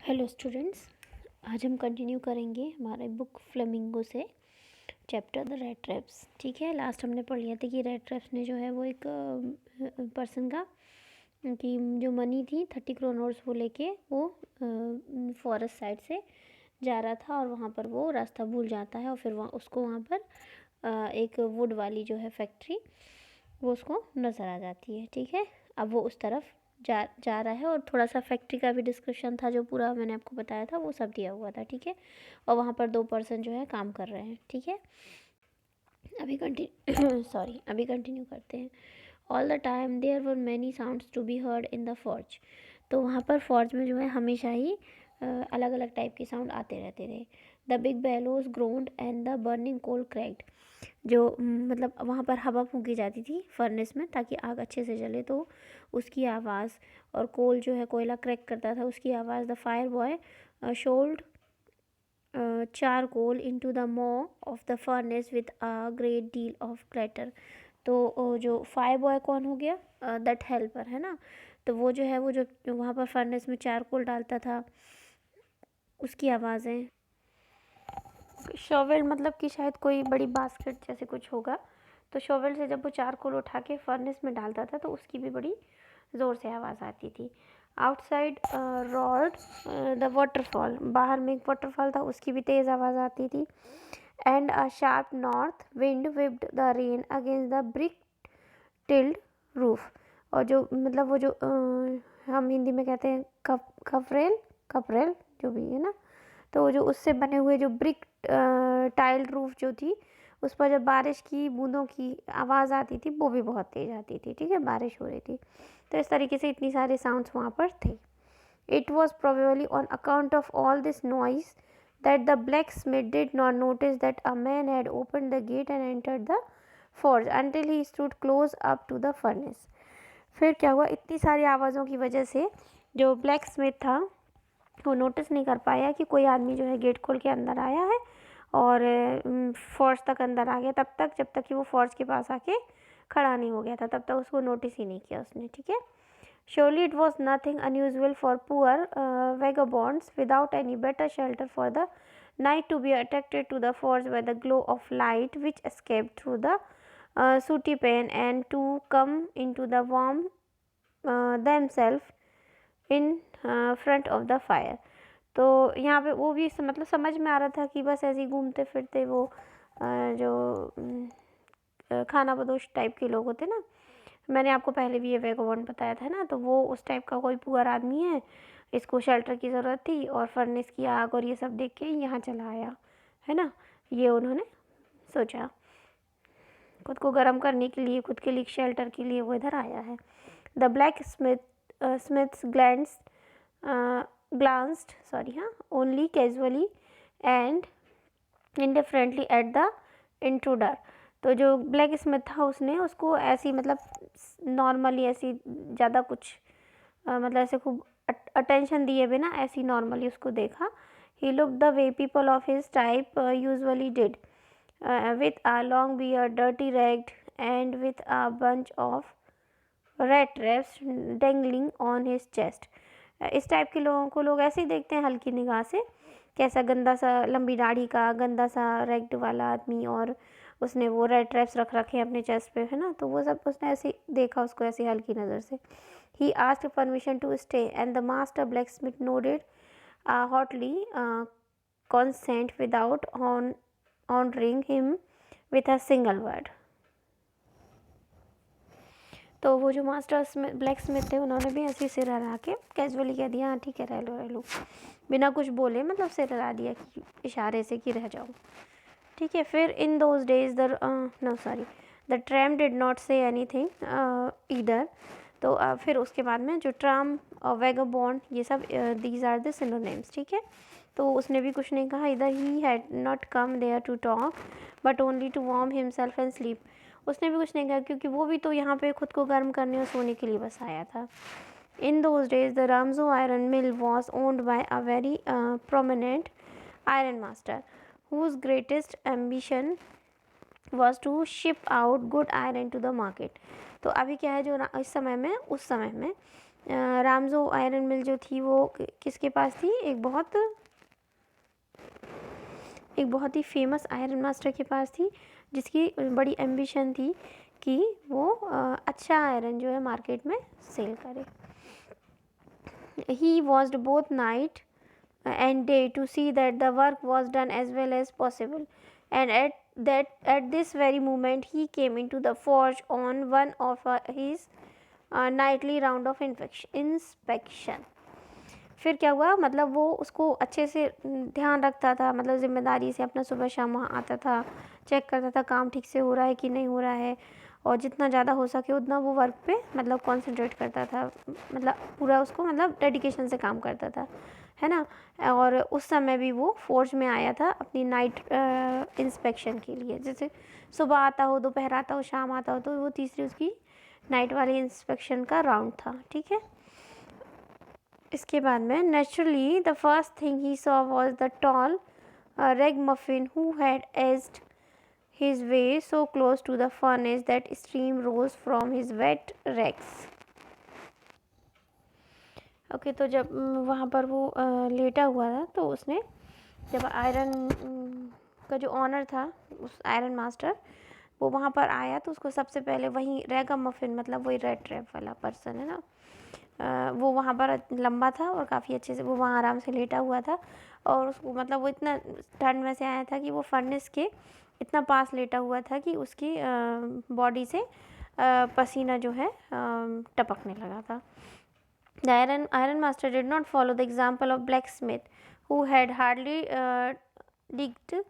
Hello students, आज हम continue करेंगे हमारे बुक फ्लेमिंगो से चैप्टर द रेड ट्रैप्स। ठीक है, लास्ट हमने पढ़ लिया था कि रेड ट्रैप्स ने जो है वो एक पर्सन का कि जो मनी थी 30 करोड़ वो लेके वो फॉरेस्ट साइड से जा रहा था और वहाँ पर वो रास्ता भूल जाता है और फिर वहाँ पर एक वुड वाली जो है फैक्ट्री वो उसको नज़र आ जाती है। ठीक है, अब वो उस तरफ जा रहा है और थोड़ा सा फैक्ट्री का भी डिस्क्रिप्शन था जो पूरा मैंने आपको बताया था वो सब दिया हुआ था। ठीक है, और वहाँ पर 2 पर्सन जो है काम कर रहे हैं। ठीक है, अभी कंटिन्यू करते हैं। All the time there were many sounds to be heard in the forge. तो वहाँ पर फॉर्ज में जो है हमेशा ही अलग अलग टाइप के साउंड आते रहते थे। The big bellows groaned and the burning coal cracked. जो मतलब वहाँ पर हवा फूंकी जाती थी फर्नेस में ताकि आग अच्छे से जले, तो उसकी आवाज़, और कोल जो है कोयला क्रैक करता था उसकी आवाज़। The fire boy shovelled charcoal into the maw of the furnace with a great deal of clatter। तो जो फायर बॉय कौन हो गया? दैट हेल्पर है ना। तो वो जो है वो जो वहाँ पर फर्नेस में चारकोल डालता था उसकी आवाज़ें। शोवेल मतलब कि शायद कोई बड़ी बास्केट जैसे कुछ होगा, तो शोवेल से जब वो चारकोल उठा के फर्नेस में डालता था तो उसकी भी बड़ी ज़ोर से आवाज़ आती थी। आउटसाइड रॉड द वाटरफॉल, बाहर में एक वाटरफॉल था उसकी भी तेज़ आवाज़ आती थी। And a sharp north wind whipped the rain against the brick tilde roof. और जो मतलब वो जो हम हिंदी में कहते हैं कपरेल जो भी है ना, तो जो उससे बने हुए जो ब्रिक टाइल्ड रूफ जो थी उस पर जब बारिश की बूंदों की आवाज़ आती थी वो भी बहुत तेज़ आती थी। ठीक है, बारिश हो रही थी, तो इस तरीके से इतनी सारे साउंड्स वहाँ पर थे। It was probably on account of all this noise that the blacksmith did not notice that a man had opened the gate and entered the forge until he stood close up to the furnace। फिर क्या हुआ, इतनी सारी आवाज़ों की वजह से जो ब्लैक स्मिथ था वो नोटिस नहीं कर पाया कि कोई आदमी जो है गेट खोल के अंदर आया है और फॉर्ज तक अंदर आ गया, जब तक कि वो फॉर्ज के पास आके खड़ा नहीं हो गया था, तब तक उसको नोटिस ही नहीं किया उसने। ठीक है, surely it was nothing unusual for poor vagabonds without any better shelter for the night to be attracted to the forge by the glow of light which escaped through the sooty pane and to come into the warm themselves in front of the fire। तो यहाँ पे वो भी मतलब समझ में आ रहा था कि बस ऐसे ही घूमते फिरते वो जो खाना बदोश टाइप के लोग होते ना, मैंने आपको पहले भी ये वैगोबॉन्ड बताया था ना, तो वो उस टाइप का कोई पुअर आदमी है, इसको शेल्टर की ज़रूरत थी और फर्नेस की आग और ये सब देख के यहाँ चला आया है ना। ये उन्होंने सोचा खुद को गर्म करने के लिए, खुद के लिए शेल्टर के लिए वो इधर आया है। The black Smiths glanced only casually and indifferently at the intruder। तो जो ब्लैक स्मिथ था उसने उसको ऐसी मतलब नॉर्मली ऐसी ज़्यादा कुछ मतलब ऐसे खूब अटेंशन दिए बिना ऐसी नॉर्मली उसको देखा। He look the way people of his type usually did with a long beard dirty ragged and with a bunch of red traps dangling on his chest. इस टाइप के लोगों को लोग ऐसे ही देखते हैं हल्की निगाह से, कैसा गंदा सा लंबी दाढ़ी का गंदा सा रेग्ड वाला आदमी, और उसने वो रेड ट्रैप्स रख रखे हैं अपने चेस्ट पे, है ना, तो वो सब उसने ऐसे देखा उसको ऐसी हल्की नज़र से। He asked permission to stay and the master blacksmith nodded haughtily consent without honoring him with a single word। तो वो जो मास्टर ब्लैक स्मिथ थे उन्होंने भी ऐसे सिर हिला के कैजुअली कह दिया हाँ ठीक है रह लो, बिना कुछ बोले, मतलब सिर हिला दिया कि इशारे से कि रह जाओ। ठीक है, फिर इन those days the tram did not say anything either. तो फिर उसके बाद में जो ट्राम और वैगबॉन्ड ये सब दीज आर द सिनोनिम्स। ठीक है, तो उसने भी कुछ नहीं कहा। इधर he had not come there to talk but only to warm himself and sleep. उसने भी कुछ नहीं कहा क्योंकि वो भी तो यहाँ पे खुद को गर्म करने और सोने के लिए बस आया था। In those days the Ramsjo iron mill was owned by a very prominent iron master whose greatest ambition was to ship out good iron to the market। तो अभी क्या है जो उस समय में रामजो आयरन मिल जो थी वो किसके पास थी, एक बहुत ही फेमस आयरन मास्टर के पास थी, जिसकी बड़ी एम्बिशन थी कि वो अच्छा आयरन जो है मार्केट में सेल करे। He watched both night and day to see that the work was done as well as possible, and at this very moment he came into the forge on one of his nightly round of inspection। फिर क्या हुआ, मतलब वो उसको अच्छे से ध्यान रखता था, मतलब ज़िम्मेदारी से अपना सुबह शाम वहाँ आता था, चेक करता था काम ठीक से हो रहा है कि नहीं हो रहा है, और जितना ज़्यादा हो सके उतना वो वर्क पे मतलब कंसंट्रेट करता था, मतलब पूरा उसको मतलब डेडिकेशन से काम करता था, है ना। और उस समय भी वो फोर्ज में आया था अपनी नाइट इंस्पेक्शन के लिए, जैसे सुबह आता हो, दोपहर आता हो, शाम आता हो, तो वो तीसरी उसकी नाइट वाली इंस्पेक्शन का राउंड था, ठीक है। इसके बाद में naturally the first thing he saw was the tall ragamuffin who had edged his way so close to the furnace that steam rose from his wet rags। Okay, तो जब वहाँ पर वो लेटा हुआ था, तो उसने जब आयरन का जो ऑनर था, उस आयरन मास्टर, वो वहाँ पर आया, तो उसको सबसे पहले वही रैगामफिन, मतलब वही रेड ट्रैप वाला पर्सन है ना, वो वहाँ पर लंबा था और काफ़ी अच्छे से वो वहाँ आराम से लेटा हुआ था, और उसको मतलब वो इतना ठंड में से आया था कि वो फर्नेस के इतना पास लेटा हुआ था कि उसकी बॉडी से पसीना जो है टपकने लगा था। The iron master did not follow the example of blacksmith, who had hardly digned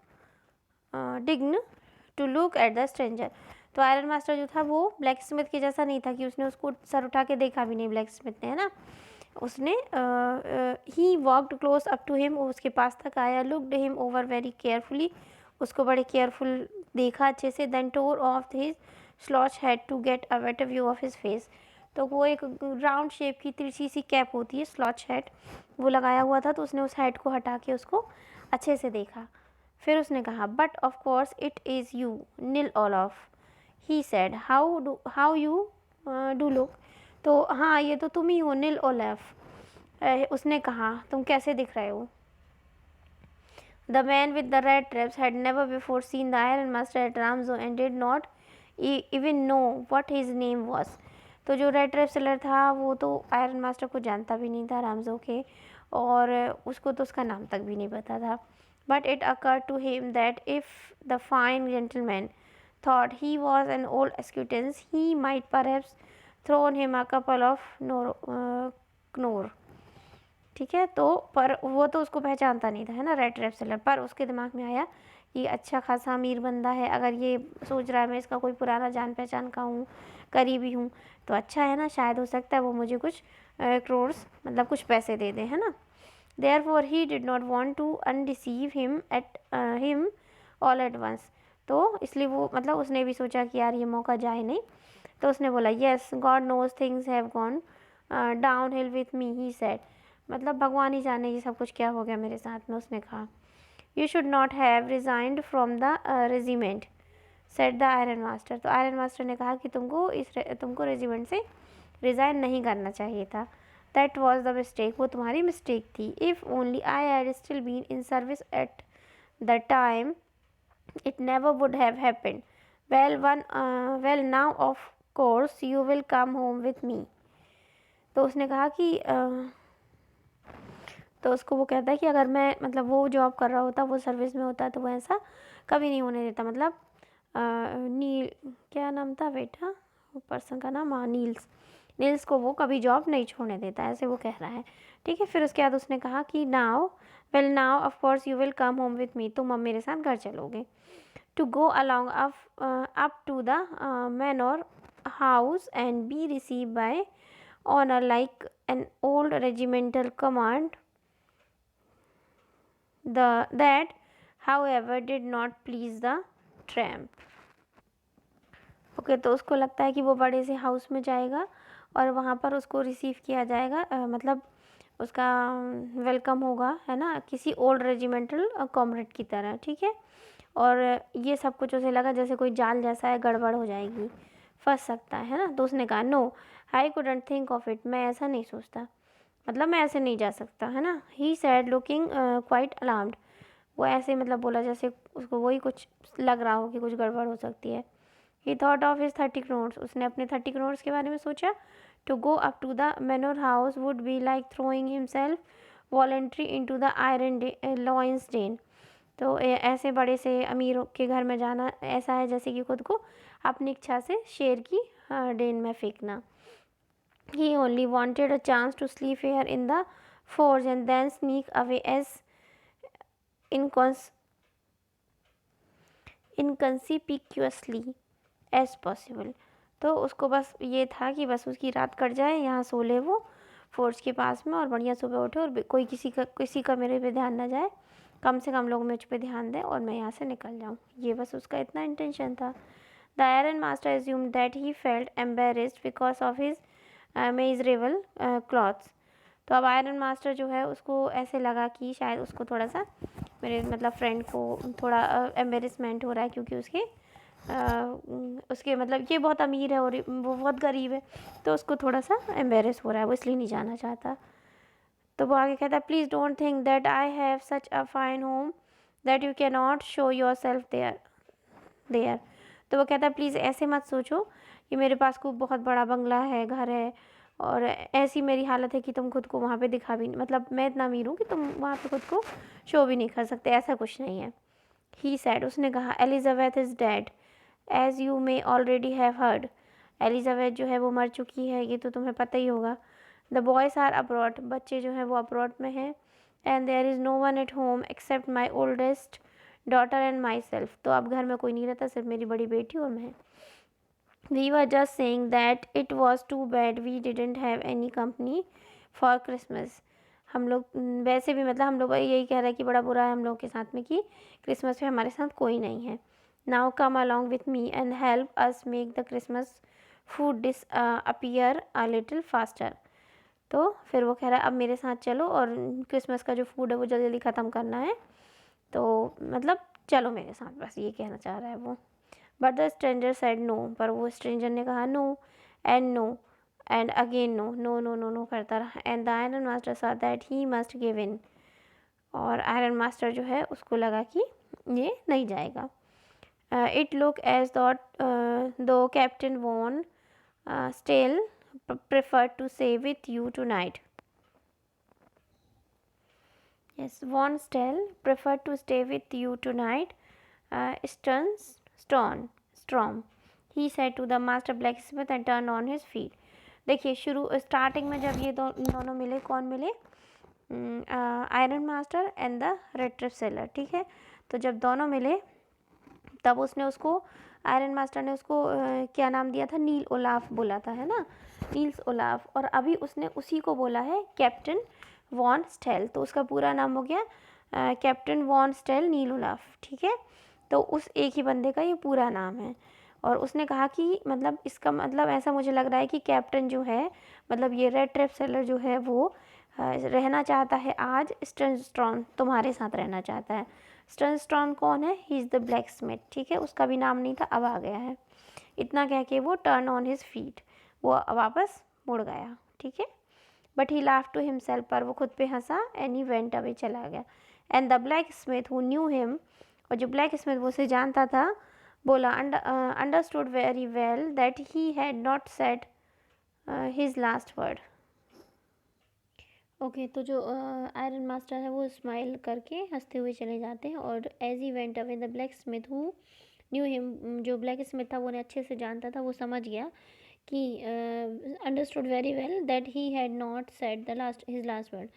to look at the stranger। तो आयरन मास्टर जो था वो ब्लैक स्मिथ के जैसा नहीं था कि उसने उसको सर उठा के देखा भी नहीं, ब्लैक स्मिथ ने, है ना। उसने he walked close up to him, उसके पास तक आया, looked him over very carefully, उसको बड़े केयरफुल देखा अच्छे से, then tore off his slouch hat to get a better view of his face. तो वो एक राउंड शेप की तिरछी सी कैप होती है, स्लॉच हेड, वो लगाया हुआ था, तो उसने उस हेड को हटा के उसको अच्छे से देखा। फिर उसने कहा, but of course it is you Nils Olof, he said, how you do look. तो हाँ, ये तो तुम ही हो नील ओलफ, उसने कहा, तुम कैसे दिख रहे हो। The man with the red traps had never before seen the iron master at Ramzo and did not even know what his name was। तो जो रेड ट्रैप सेलर था वो तो आयरन मास्टर को जानता भी नहीं था, रामजो के, और उसको तो उसका नाम तक भी नहीं पता था। But it occur to him that if the fine gentleman thought he was an old acquaintance he might perhaps thrown him a couple of kronor. ठीक है, तो पर वो तो उसको पहचानता नहीं था, है ना, रेड ट्रैप सेलर, पर उसके दिमाग में आया कि अच्छा खासा अमीर बंदा है, अगर ये सोच रहा है मैं इसका कोई पुराना जान पहचान का हूँ, करीबी हूँ, तो अच्छा है ना, शायद हो सकता है वो मुझे कुछ क्रोर्स मतलब कुछ पैसे दे दे, है ना। Therefore he did not want to undeceive him all at once. तो इसलिए वो मतलब उसने भी सोचा कि यार ये मौका जाए नहीं, तो उसने बोला, yes God knows things have gone downhill with me, he said, मतलब भगवान ही जाने ये सब कुछ क्या हो गया मेरे साथ में। उसने कहा, you should not have resigned from the regiment, said the iron master. तो आयरन मास्टर ने कहा कि तुमको रेजिमेंट से रिज़ाइन नहीं करना चाहिए था। दैट वॉज द मिस्टेक, वो तुम्हारी मिस्टेक थी। If only I had still been in service at the time it never would have happened. Well now of course you will come home with me. तो उसने कहा कि तो उसको वो कहता है कि अगर मैं मतलब वो जॉब कर रहा होता, वो सर्विस में होता, तो वो ऐसा कभी नहीं होने देता। मतलब नील, क्या नाम था बेटा वो पर्सन का नाम, हाँ नील्स को वो कभी जॉब नहीं छोड़ने देता, ऐसे वो कह रहा है। ठीक है, फिर उसके बाद उसने कहा कि now of course you will come home with me, तुम अब मेरे साथ घर चलोगे। To go along up to the manor house and be receive by honour like an old regimental command. That however did not please the tramp। Okay, तो उसको लगता है कि वो बड़े से हाउस में जाएगा और वहाँ पर उसको रिसीव किया जाएगा, मतलब उसका वेलकम होगा, है ना, किसी ओल्ड रेजिमेंटल कॉमरेड की तरह। ठीक है, और ये सब कुछ उसे लगा जैसे कोई जाल जैसा है, गड़बड़ हो जाएगी, फंस सकता है ना। तो उसने कहा, no I couldn't think of it, मैं ऐसा नहीं सोचता, मतलब मैं ऐसे नहीं जा सकता, है ना। ही सैड लुकिंग क्वाइट अलार्म्ड, वो ऐसे मतलब बोला जैसे उसको वही कुछ लग रहा हो कि कुछ गड़बड़ हो सकती है। ही थॉट ऑफ हिज 30 crores, उसने अपने 30 crores के बारे में सोचा। To go up to the manor house would be like throwing himself voluntarily into the iron lion's den, तो ऐसे बड़े से अमीर के घर में जाना ऐसा है जैसे कि खुद को अपनी इच्छा से शेर की डेन में फेंकना। He only wanted a chance to sleep here in the forge and then sneak away as inconspicuously as possible। तो उसको बस ये था कि बस उसकी रात कट जाए, यहाँ सो ले वो फोर्ज के पास में, और बढ़िया सुबह उठे और कोई किसी का मेरे पे ध्यान ना जाए, कम से कम लोग मुझ पे ध्यान दें और मैं यहाँ से निकल जाऊँ। ये बस उसका इतना इंटेंशन था। The iron master assumed that he felt embarrassed because of his measurable clothes. तो अब आयरन मास्टर जो है उसको ऐसे लगा कि शायद उसको थोड़ा सा मेरे मतलब फ्रेंड को थोड़ा एम्बेरसमेंट हो रहा है, क्योंकि उसके मतलब ये बहुत अमीर है और वो बहुत गरीब है, तो उसको थोड़ा सा एम्बेरस हो रहा है, वो इसलिए नहीं जाना चाहता। तो वो आगे कहता है, please don't think that I have such a fine home that you can not show yourself there. तो वो कहता है प्लीज़ ऐसे मत सोचो कि मेरे पास खूब बहुत बड़ा बंगला है, घर है, और ऐसी मेरी हालत है कि तुम खुद को वहाँ पे दिखा भी नहीं, मतलब मैं इतना अमीर हूँ कि तुम वहाँ पे खुद को शो भी नहीं कर सकते, ऐसा कुछ नहीं है। ही सैड, उसने कहा, Elizabeth is dead as you may already have heard. Elizabeth जो है वो मर चुकी है, ये तो तुम्हें पता ही होगा। द बॉयज़ आर अब्रॉड, बच्चे जो हैं वो अब्रॉड में हैं। And there is no one at home except my oldest daughter and myself, तो अब घर में कोई नहीं रहता, सिर्फ मेरी बड़ी बेटी और मैं। We were just saying that it was too bad we didn't have any company for Christmas. हम लोग वैसे भी मतलब हम लोग यही कह रहे हैं कि बड़ा बुरा है हम लोग के साथ में कि क्रिसमस पे हमारे साथ कोई नहीं है। Now come along with me and help us make the Christmas food disappear a little faster. तो फिर वो कह रहा है अब मेरे साथ चलो और क्रिसमस का जो फूड है वो जल्दी जल्दी ख़त्म करना है, तो मतलब चलो मेरे साथ, बस ये कहना चाह रहा है वो। But the stranger said no, पर वो स्ट्रेंजर ने कहा no and again no, no no no no करता रहा। And the iron master saw that he must give in, और आयरन मास्टर जो है उसको लगा कि ये नहीं जाएगा। It look as though Captain von स्टिल preferred to stay with you tonight. Yes, Von Stell preferred to stay with you tonight. Storm, he said to the master blacksmith and turned on his feet. देखिए starting में जब ये दोनों मिले, कौन मिले? Iron master and the red trip seller, ठीक है। तो जब दोनों मिले तब उसने उसको, आयरन मास्टर ने उसको क्या नाम दिया था? नील ओलाफ बोला था, है ना, नील्स ओलाफ। और अभी उसने उसी को बोला है कैप्टन वॉन स्टेल, तो उसका पूरा नाम हो गया कैप्टन वॉन स्टेल नील ओलाफ, ठीक है। तो उस एक ही बंदे का ये पूरा नाम है। और उसने कहा कि मतलब इसका मतलब ऐसा मुझे लग रहा है कि कैप्टन जो है, मतलब ये रेड ट्रैप सेलर जो है वो रहना चाहता है आज स्टर्नस्ट्रॉन, तुम्हारे साथ रहना चाहता है। स्टर्नस्ट्रॉन कौन है? He is the black Smith, ठीक है, उसका भी नाम नहीं था, अब आ गया है। इतना कह के वो टर्न ऑन हिज फीट, वो वापस मुड़ गया, ठीक है। But he laugh to himself, पर वो खुद पे हंसा। एंड ही वेंट अवे, चला गया। And the blacksmith who knew him, और जो ब्लैक स्मिथ वो उसे जानता था, बोला understood very well that he had not said his last word. Okay, तो जो आयरन मास्टर है वो स्माइल करके हंसते हुए चले जाते हैं। और as he went away the blacksmith who knew him, जो ब्लैक स्मिथ था वो उन्हें अच्छे से जानता था, वो समझ गया कि understood very well that he had not said the his last word,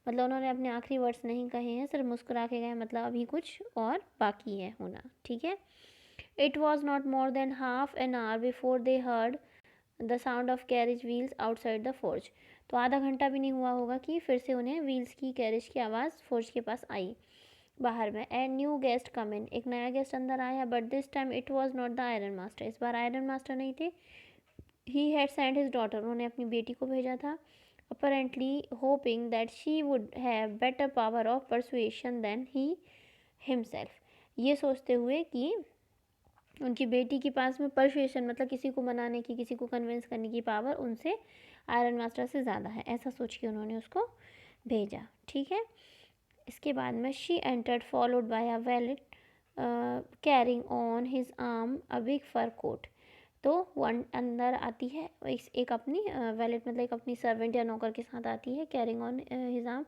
मतलब उन्होंने अपने आखिरी वर्ड्स नहीं कहे हैं, सिर्फ मुस्कुरा के गए, मतलब अभी कुछ और बाकी है होना, ठीक है। It was not more than half an hour before they heard the sound of carriage wheels outside the forge. तो आधा घंटा भी नहीं हुआ होगा कि फिर से उन्हें व्हील्स की, कैरेज की आवाज़ फोर्ज के पास आई बाहर में। And new guest come in, एक नया गेस्ट अंदर आया। But this time it was not the iron master, इस बार आयरन मास्टर नहीं थे। He had send his daughter, उन्होंने अपनी बेटी को भेजा था। Apparently hoping that she would have better power of persuasion than he himself, ये सोचते हुए कि उनकी बेटी के पास में परसुएशन मतलब किसी को मनाने की, किसी को कन्विंस करने की पावर उनसे आयरन मास्टर से ज़्यादा है, ऐसा सोच के उन्होंने उसको भेजा। ठीक है, इसके बाद में she entered followed by a valet carrying on his arm a big fur coat. तो वो अंदर आती है, एक अपनी वैलेट मतलब एक अपनी सर्वेंट या नौकर के साथ आती है, carrying on his arm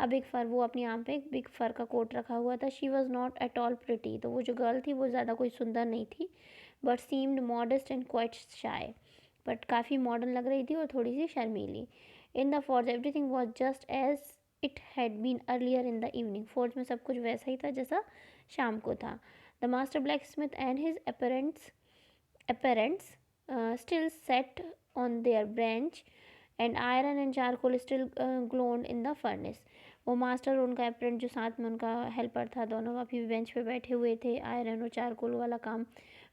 a big fur, वो अपनी आर्म पे एक बिग फर का कोट रखा हुआ था। She was not at all pretty, तो वो जो गर्ल थी वो ज़्यादा कोई सुंदर नहीं थी, but seemed modest and quite shy, but काफ़ी मॉडर्न लग रही थी और थोड़ी सी शर्मीली। In the forge everything was just as it had been earlier in the evening, forge में सब कुछ वैसा ही था जैसा शाम को था। The master black Smith and his apparents still sat on their bench and iron and charcoal still glowed in the furnace. वो मास्टर और उनका अपेरेंट जो साथ में उनका हेल्पर था, दोनों अभी भी बेंच पे बैठे हुए थे। आयरन और चारकोल वाला काम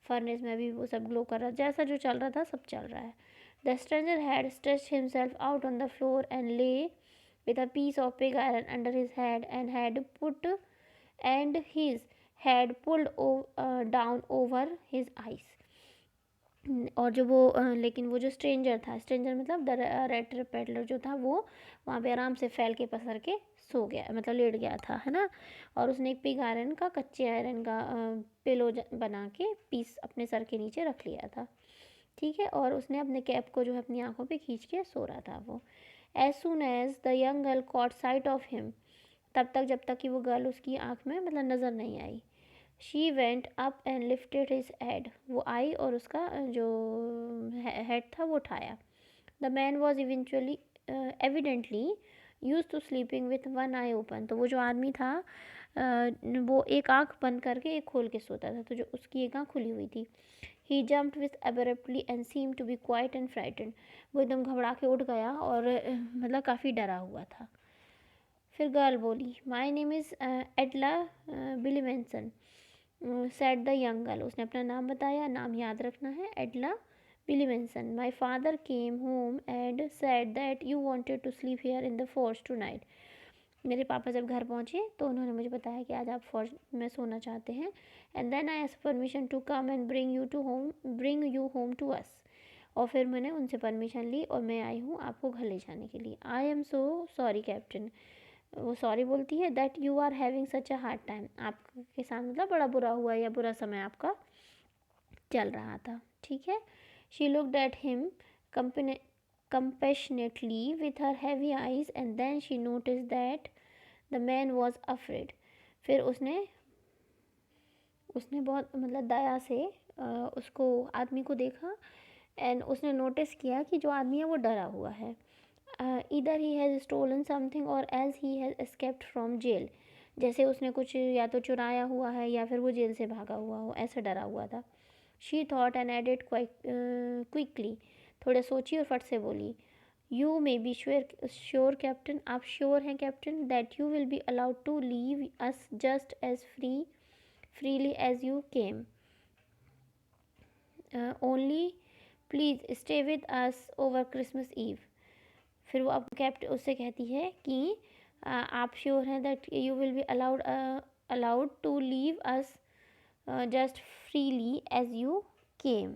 फर्नेस में भी वो सब ग्लो कर रहा, जैसा जो चल रहा था सब चल रहा है। The stranger had stretched himself out on the floor and lay with a piece of pig iron under his head and his head pulled down over his eyes. और जो वो लेकिन वो जो स्ट्रेंजर था, स्ट्रेंजर मतलब द रेड पेडलर जो था, वो वहाँ पे आराम से फैल के पसर के सो गया, मतलब लेट गया था, है ना। और उसने एक पिग आयरन का, कच्चे आयरन का पिलो बना के पीस अपने सर के नीचे रख लिया था। ठीक है, और उसने अपने कैप को जो है अपनी आंखों पे खींच के सो रहा था वो। As soon as the young girl caught sight of him, तब तक जब तक कि वो गर्ल उसकी आँख में मतलब नज़र नहीं आई। She went up and lifted his head, वो आई और उसका जो हेड था वो उठाया। The man was eventually evidently use to sleeping with one eye open, तो वो जो आदमी था वो एक आँख बंद करके एक खोल के सोता था, तो जो उसकी एक आँख खुली हुई थी। He jumped with abruptly and seemed to be quite and frightened, वो एकदम घबरा के उठ गया और मतलब काफ़ी डरा हुआ था। फिर गर्ल बोली, my name is Edla Willmansson, said the young girl, उसने अपना नाम बताया, नाम याद रखना है, Edla Willmansson. My father came home and said that you wanted to sleep here in the forge tonight, मेरे पापा जब घर पहुँचे तो उन्होंने मुझे बताया कि आज आप फॉर्स में सोना चाहते हैं। And then I ask permission to come and bring you home to us, और फिर मैंने उनसे परमिशन ली और मैं आई हूँ आपको घर ले जाने के लिए। I am so sorry Captain, वो सॉरी बोलती है, that you are having such a hard time, आपके साथ मतलब बड़ा बुरा हुआ या बुरा समय आपका चल रहा था। ठीक है, she looked at him compassionately with her heavy eyes and then she noticed that the man was afraid, फिर उसने बहुत मतलब दया से उसको आदमी को देखा एंड उसने नोटिस किया कि जो आदमी है वो डरा हुआ है। Either he has stolen something और as he has escaped from jail, जैसे उसने कुछ या तो चुराया हुआ है या फिर वो जेल से भागा हुआ हो, ऐसा डरा हुआ था। She thought and added quickly, थोड़े सोची और फट से बोली, you may be sure Captain, आप श्योर हैं Captain, that you will be allowed to leave us just as freely as you came, only please stay with us over Christmas Eve। फिर वो अब कैप्टन उससे कहती है कि आप श्योर हैं that you will be allowed to leave us just freely as you came,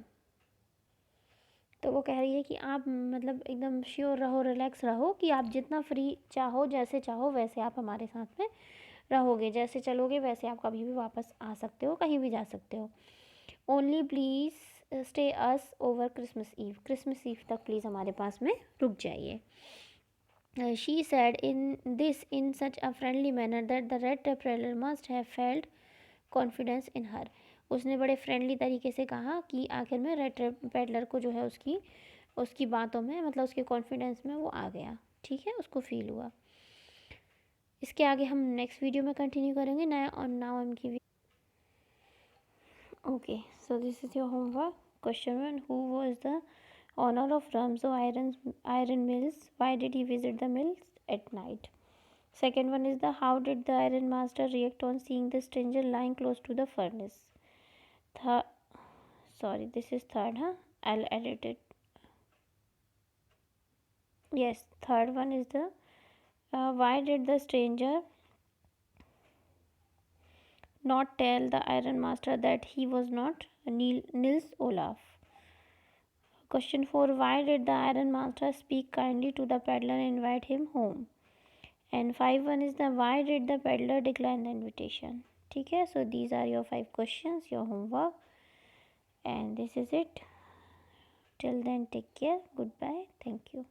तो वो कह रही है कि आप मतलब एकदम श्योर रहो, रिलैक्स रहो कि आप जितना फ्री चाहो, जैसे चाहो वैसे आप हमारे साथ में रहोगे, जैसे चलोगे वैसे आप कभी भी वापस आ सकते हो, कहीं भी जा सकते हो। Only please stay us over Christmas Eve तक प्लीज़ हमारे पास में रुक जाइए। She said in such a friendly manner that the rat trapper must have felt confidence in her, उसने बड़े फ्रेंडली तरीके से कहा कि आखिर में रेड पेडलर को जो है उसकी बातों में मतलब उसके कॉन्फिडेंस में वो आ गया। ठीक है, उसको फील हुआ। इसके आगे हम नेक्स्ट वीडियो में कंटिन्यू करेंगे नया और now I am giving. Okay, so this is your homework. Question 1, who was the owner of Ramsau iron mills? Why did he visit the mills at night? Second one is the how did the iron master react on seeing the stranger lying close to the furnace? Sorry, this is third, huh? I'll edit it. Yes, third one is the why did the stranger not tell the iron master that he was not Nils Olaf. Question 4. Why did the Iron Master speak kindly to the peddler and invite him home? And 5.1 is the why did the peddler decline the invitation? ठीक है, so these are your 5 questions, your homework, and this is it. Till then, take care. Goodbye. Thank you.